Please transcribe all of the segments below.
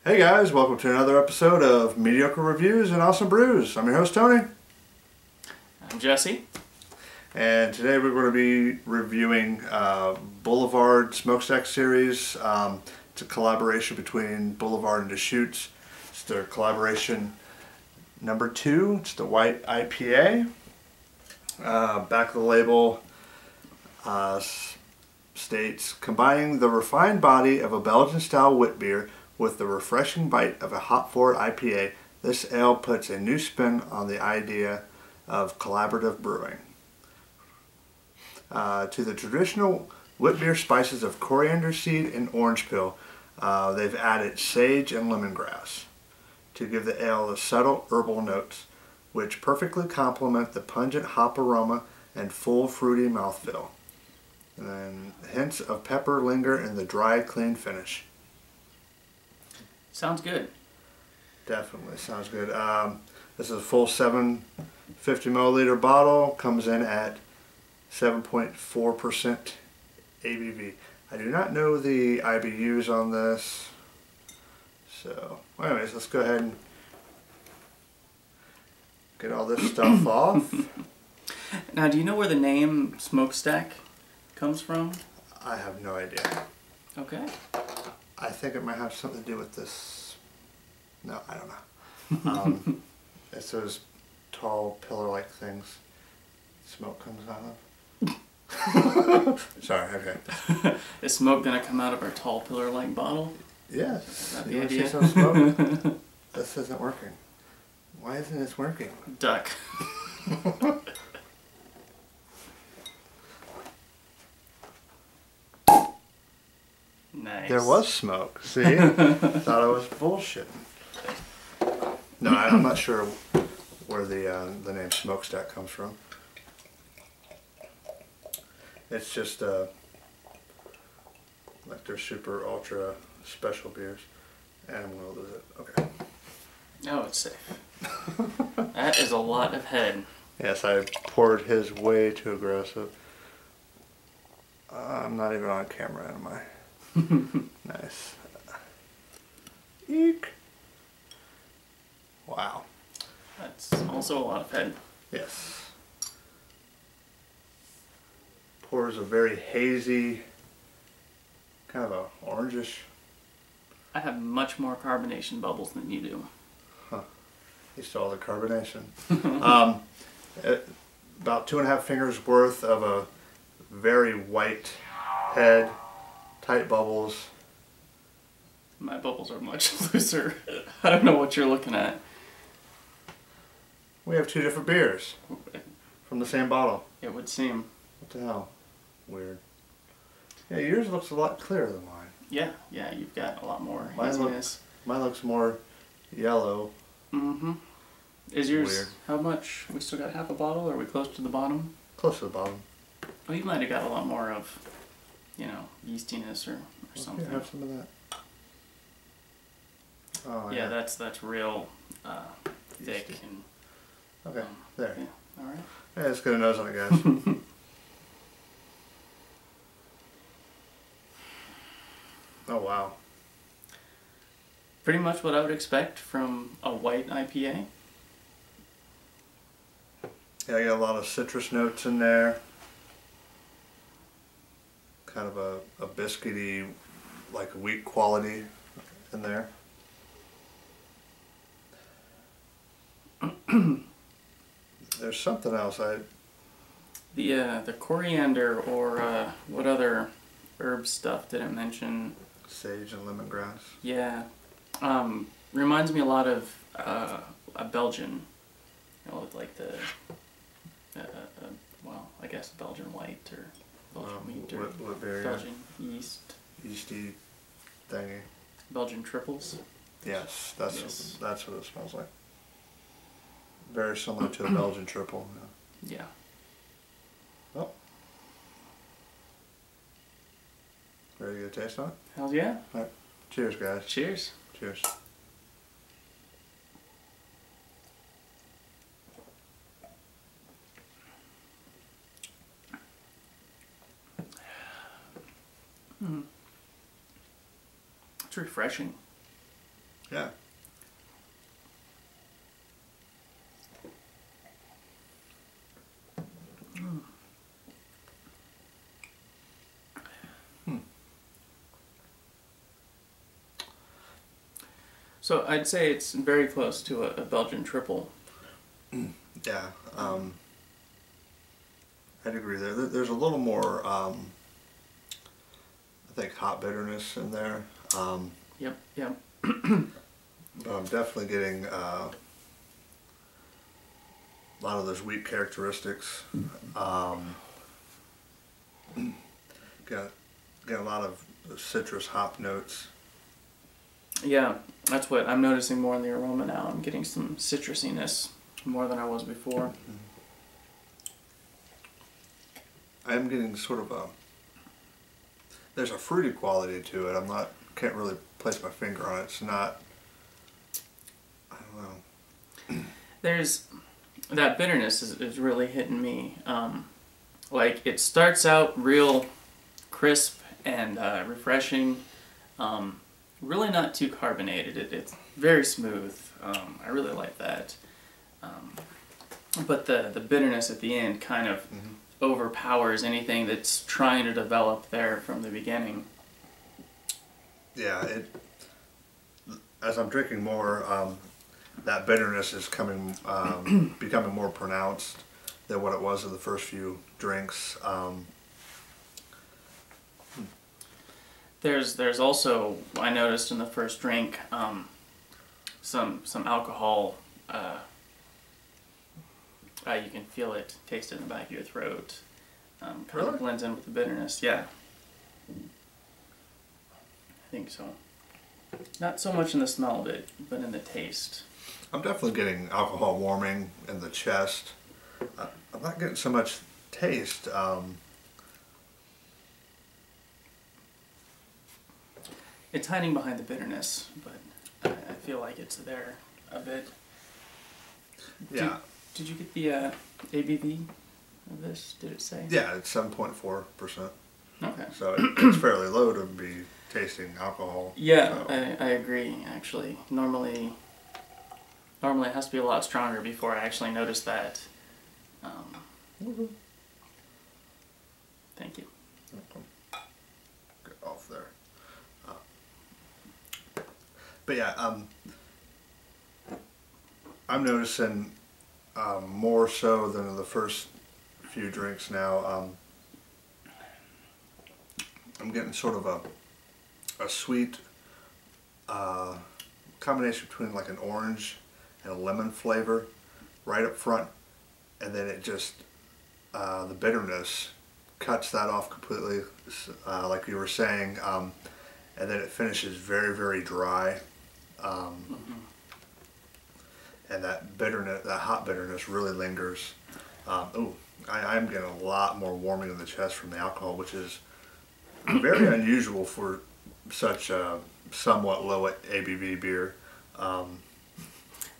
Hey guys, welcome to another episode of Mediocre Reviews and Awesome Brews. I'm your host Tony. I'm Jesse. And today we're going to be reviewing Boulevard Smokestack series. It's a collaboration between Boulevard and Deschutes. It's their collaboration number 2. It's the white IPA. Back of the label states, combining the refined body of a Belgian-style wit beer with the refreshing bite of a hop-forward IPA, this ale puts a new spin on the idea of collaborative brewing. To the traditional wit beer spices of coriander seed and orange peel, they've added sage and lemongrass to give the ale the subtle herbal notes, which perfectly complement the pungent hop aroma and full fruity mouthfeel. And then hints of pepper linger in the dry, clean finish. Sounds good. Definitely sounds good. This is a full 750 milliliter bottle. Comes in at 7.4% ABV. I do not know the IBUs on this. So, anyways, let's go ahead and get all this stuff off. Now, do you know where the name Smokestack comes from? I have no idea. Okay. I think it might have something to do with this. No, I don't know. It's those tall pillar-like things smoke comes out of. Sorry, okay. Is smoke gonna come out of our tall pillar-like bottle? Yes. Is that You the want to idea? see some smoke? This isn't working. Why isn't this working? Duck. Nice. There was smoke. See? Thought I was bullshitting. No, I'm not sure where the name Smokestack comes from. It's just like their super ultra special beers. And I'm gonna lose it. Okay. Oh, it's safe. That is a lot of head. Yes, I poured his way too aggressive. I'm not even on camera, am I? Nice. Eek. Wow. That's also a lot of head. Yes. Pours a very hazy, kind of a orangish. I have much more carbonation bubbles than you do. Huh. You saw the carbonation. About 2.5 fingers worth of a very white head, tight bubbles. My bubbles are much looser. I don't know what you're looking at. We have 2 different beers from the same bottle. It would seem. What the hell? Weird. Yeah, yours looks a lot clearer than mine. Yeah, you've got a lot more Mine haziness. Mine looks more yellow. Mm-hmm. Is yours, Weird. how much? We still got half a bottle, or are we close to the bottom? Close to the bottom. Well, you might have got a lot more of, yeastiness or something. Okay, have some of that. Oh, Yeah, that's real thick. Yeasty. And Okay, there. yeah, alright. Yeah, let's get a nose on it, guys. Oh, wow. Pretty much what I would expect from a white IPA. Yeah, I got a lot of citrus notes in there. Kind of a biscuity, like wheat quality in there. There's something else. The coriander or what other herb stuff did it mention? Sage and lemongrass. Yeah. Reminds me a lot of a Belgian, with like the, well, I guess Belgian white or Belgian wheat or what beer? Belgian yeast. Yeasty thingy. Belgian triples. Yes, that's Yes. that's what it smells like. Very similar to a Belgian triple. Yeah. Oh. Ready to get a taste on it? Hell yeah. Alright. Cheers, guys. Cheers. Cheers. It's refreshing. So I'd say it's very close to a Belgian triple. Yeah, I'd agree there. There's a little more, I think, hop bitterness in there. Yep, yep. But I'm definitely getting a lot of those wheat characteristics. Got a lot of citrus hop notes. Yeah, that's what I'm noticing more in the aroma now. I'm getting some citrusiness more than I was before. I am getting sort of there's a fruity quality to it. Can't really place my finger on it. It's not, I don't know. There's, that bitterness is really hitting me. Like, it starts out real crisp and refreshing. Really not too carbonated. It's very smooth. I really like that. But the bitterness at the end kind of overpowers anything that's trying to develop there from the beginning. Yeah, as I'm drinking more, that bitterness is becoming more pronounced than what it was in the first few drinks. There's also, I noticed in the first drink, some alcohol. You can feel it, taste it in the back of your throat. Kind of blends in with the bitterness. Yeah, I think so. Not so much in the smell of it, but in the taste. I'm definitely getting alcohol warming in the chest. I'm not getting so much taste. It's hiding behind the bitterness, but I feel like it's there a bit. Yeah. Did you get the ABV of this? Did it say? Yeah, it's 7.4%. Okay. So it's fairly low to be tasting alcohol. Yeah, so. I agree, actually. Normally it has to be a lot stronger before I actually notice that. Thank you. Get off there. But yeah, I'm noticing more so than in the first few drinks now. I'm getting sort of a sweet combination between like an orange and a lemon flavor right up front, and then it just the bitterness cuts that off completely, like you were saying, and then it finishes very, very dry. And that bitterness, that hot bitterness, really lingers. I'm getting a lot more warming in the chest from the alcohol, which is very unusual for such a somewhat low ABV beer.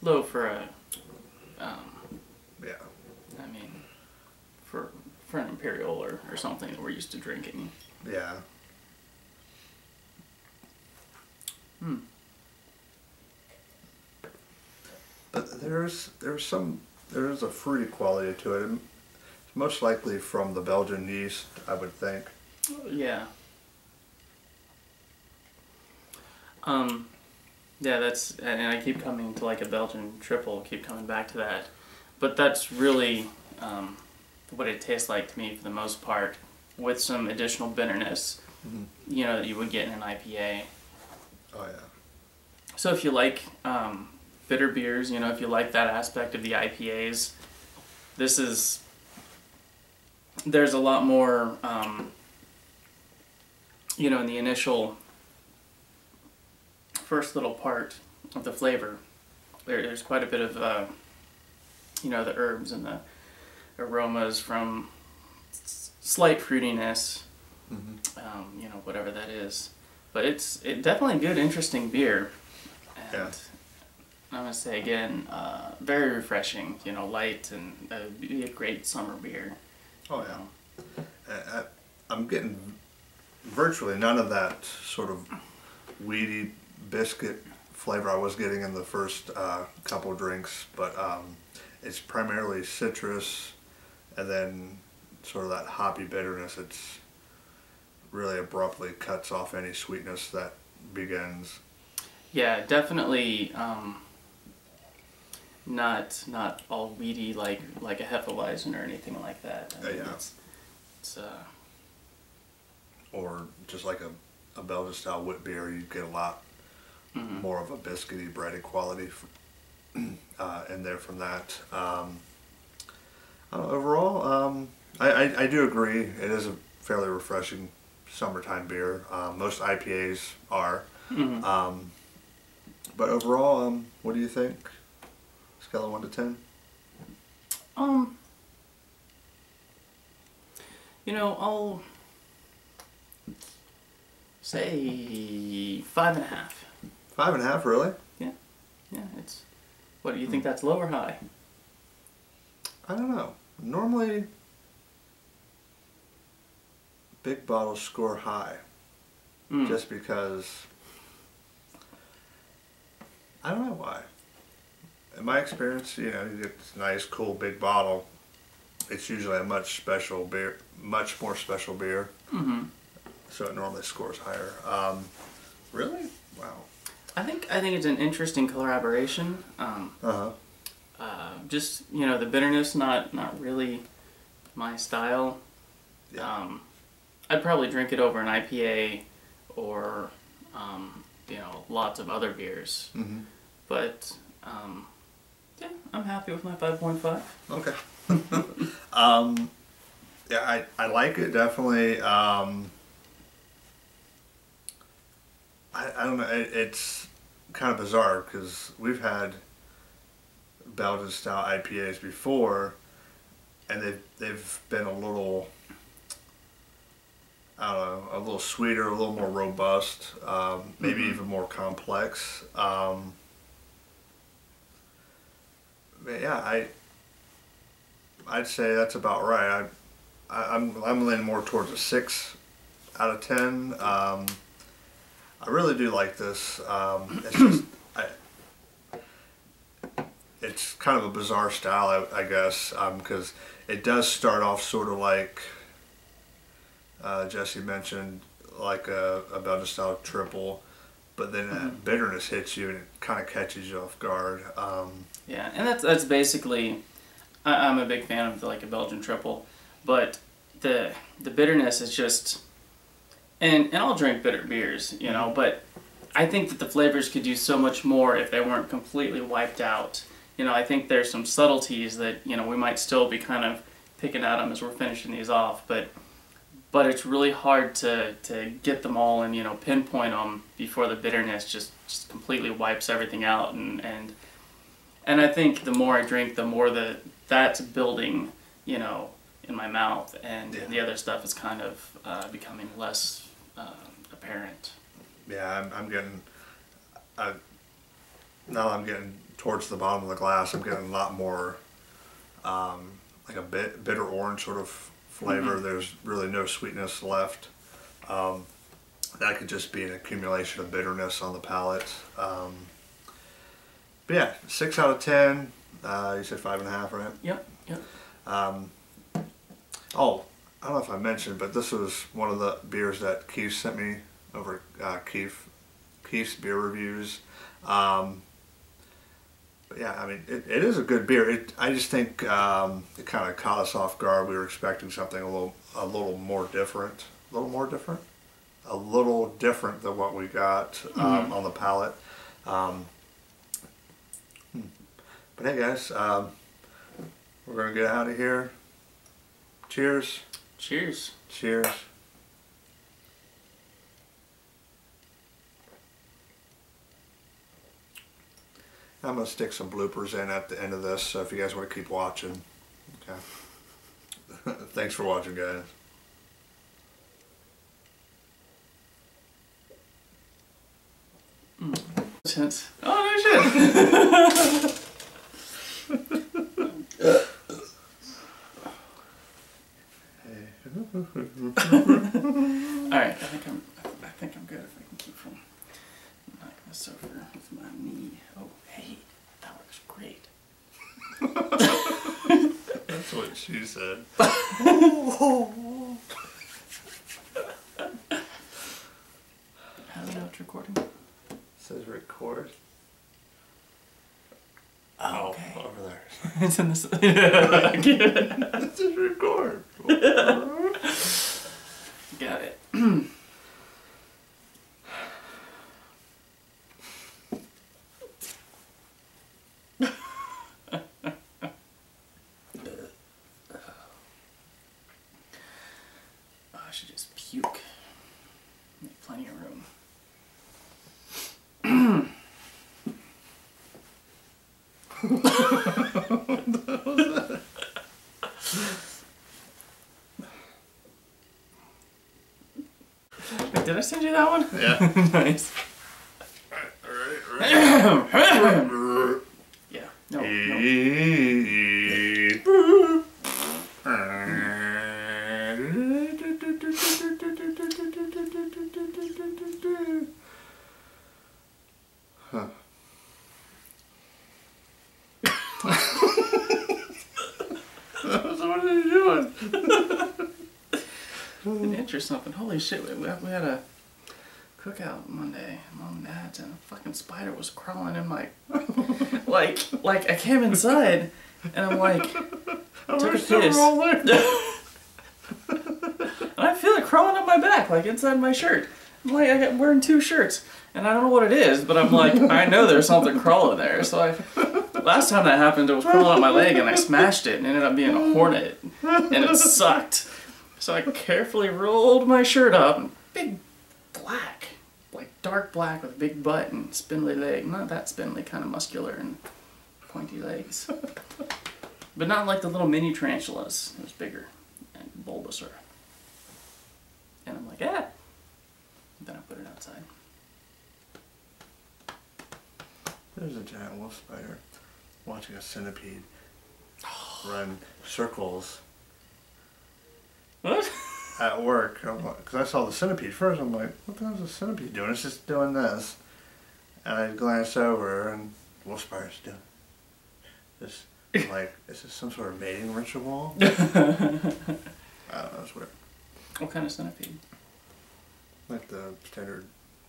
Low for a, Yeah. I mean, for an imperial or something that we're used to drinking. Yeah. But there's a fruity quality to it. It's most likely from the Belgian yeast, I would think. Yeah. Yeah, and I keep coming to like a Belgian triple, keep coming back to that. But that's really what it tastes like to me for the most part, with some additional bitterness, you know, that you would get in an IPA. Oh yeah. So if you like bitter beers, you know, if you like that aspect of the IPAs, there's a lot more, you know, in the initial first little part of the flavor. There's quite a bit of, you know, the herbs and the aromas from slight fruitiness, you know, whatever that is. But it's definitely a good, interesting beer. And Yeah. I'm going to say again, very refreshing, you know, light, and be a great summer beer. Oh yeah. I'm getting virtually none of that sort of weedy biscuit flavor I was getting in the first couple drinks, but it's primarily citrus and then sort of that hoppy bitterness. It's really abruptly cuts off any sweetness that begins. Yeah, definitely not all weedy like a Hefeweizen or anything like that. I mean, Yeah. It's Or just like a Belgian style wit beer, you get a lot more of a biscuity, bready quality in there from that. Overall, I do agree. It is a fairly refreshing summertime beer. Most IPAs are. But overall, what do you think? Scale of 1 to 10? You know, I'll say 5.5. 5.5, really? Yeah, it's. What do you think? That's low or high? I don't know. Normally, big bottles score high. Just because, I don't know why. In my experience, you get this nice, cool, big bottle. It's usually a much more special beer. So it normally scores higher. Really? Wow. I think it's an interesting collaboration. Just the bitterness, not really my style. Yeah. I'd probably drink it over an IPA or lots of other beers. But yeah, I'm happy with my 5.5. Okay. Yeah, I like it definitely. I don't know. It's kind of bizarre because we've had Belgian style IPAs before, and they've been a little, I don't know, a little sweeter, a little more robust, maybe even more complex. But yeah, I'd say that's about right. I'm leaning more towards a 6 out of 10. I really do like this. It's just it's kind of a bizarre style, I guess, because it does start off sort of like Jesse mentioned, like a Belgian style triple, but then that bitterness hits you and it kind of catches you off guard. Yeah, and that's basically. I'm a big fan of like a Belgian triple, but the bitterness is just. And I'll drink bitter beers, but I think that the flavors could do so much more if they weren't completely wiped out. I think there's some subtleties that, we might still be kind of picking at them as we're finishing these off, but it's really hard to get them all and, pinpoint them before the bitterness just completely wipes everything out. And I think the more I drink, the more that's building, in my mouth, and the other stuff is kind of becoming less apparent. Yeah, I'm getting, now that I'm getting towards the bottom of the glass, I'm getting a lot more like a bitter orange sort of flavor. There's really no sweetness left. That could just be an accumulation of bitterness on the palate. But yeah, 6 out of 10. You said 5.5, right? Yep. Oh, I don't know if I mentioned, but this was one of the beers that Keith sent me over Keith's Beer Reviews. But yeah, I mean, it is a good beer. I just think it kind of caught us off guard. We were expecting something a little more different. A little more different? A little different than what we got on the palate. But hey guys, we're going to get out of here. Cheers. Cheers. Cheers. I'm going to stick some bloopers in at the end of this, so if you guys want to keep watching. Okay. Thanks for watching, guys. Oh, no shit. Alright, I think I'm good if I can keep from knocking this over with my knee. Oh, hey, that looks great. That's what she said. I don't know, it's recording. It says record. Record. Oh, okay. Over there. It's in this. I get it. Let's just record. Got it. I should just puke. Make plenty of room. Wait, did I send you that one? Yeah. Nice. Alright. Yeah. No. Huh. So what are you doing? An inch or something. Holy shit, we had a cookout Monday, Mom and Dad's, and a fucking spider was crawling in my like I came inside and I'm like took a piss. And I feel it crawling up my back, like inside my shirt. I'm like, I'm wearing 2 shirts and I don't know what it is, but I'm like, I know there's something crawling there. So last time that happened, it was crawling up my leg and I smashed it and ended up being a hornet and it sucked. So I carefully rolled my shirt up, and big black, like dark black with a big butt and spindly leg. Not that spindly, kind of muscular and pointy legs. But not like the little mini tarantulas. It was bigger and bulbouser. And I'm like, ah. Then I put it outside. There's a giant wolf spider watching a centipede run circles. What? At work, because I saw the centipede first. I'm like, what the hell is a centipede doing? It's just doing this. And I glance over, and wolf spider's doing this. I'm like, is this some sort of mating ritual? I don't know, it's weird. What kind of centipede? Like the standard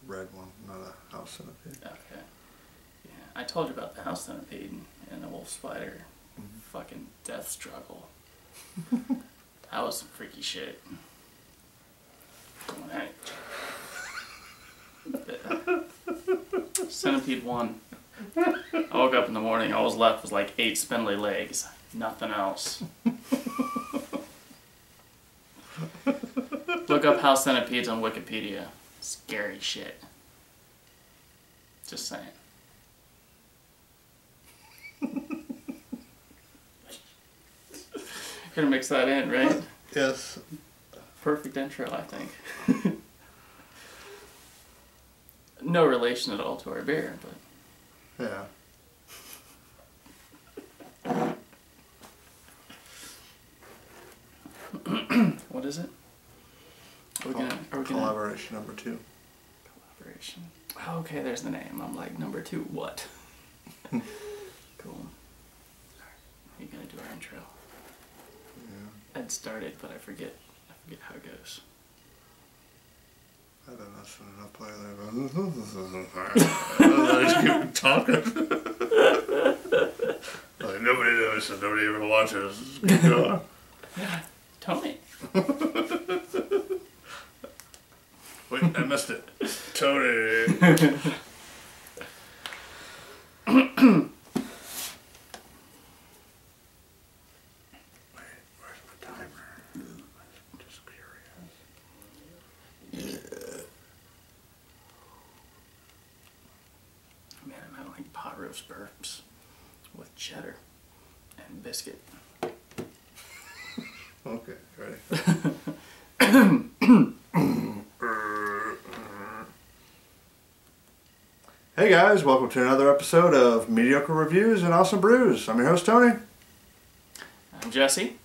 red one, not a house centipede. Okay. Yeah, I told you about the house centipede and the wolf spider. Fucking death struggle. That was some freaky shit. Centipede won. I woke up in the morning, all was left was like 8 spindly legs. Nothing else. Look up house centipedes on Wikipedia. Scary shit. Just saying. Gonna mix that in, right? Yes. Perfect intro, I think. No relation at all to our beer, but... Yeah. What is it? Are we gonna Collaboration number 2. Collaboration. Oh, okay, there's the name. I'm like, number 2, what? Cool. Are you gonna do our intro? Yeah. I'd started, but I forget how it goes. I don't know, so I'll play that. I just keep talking. Like, nobody knows, so nobody even watches. Just keep going. Tony. Wait, I missed it. Tony. Pot roast burps with cheddar and biscuit. Okay, ready? Hey guys, welcome to another episode of Mediocre Reviews and Awesome Brews. I'm your host, Tony. I'm Jesse.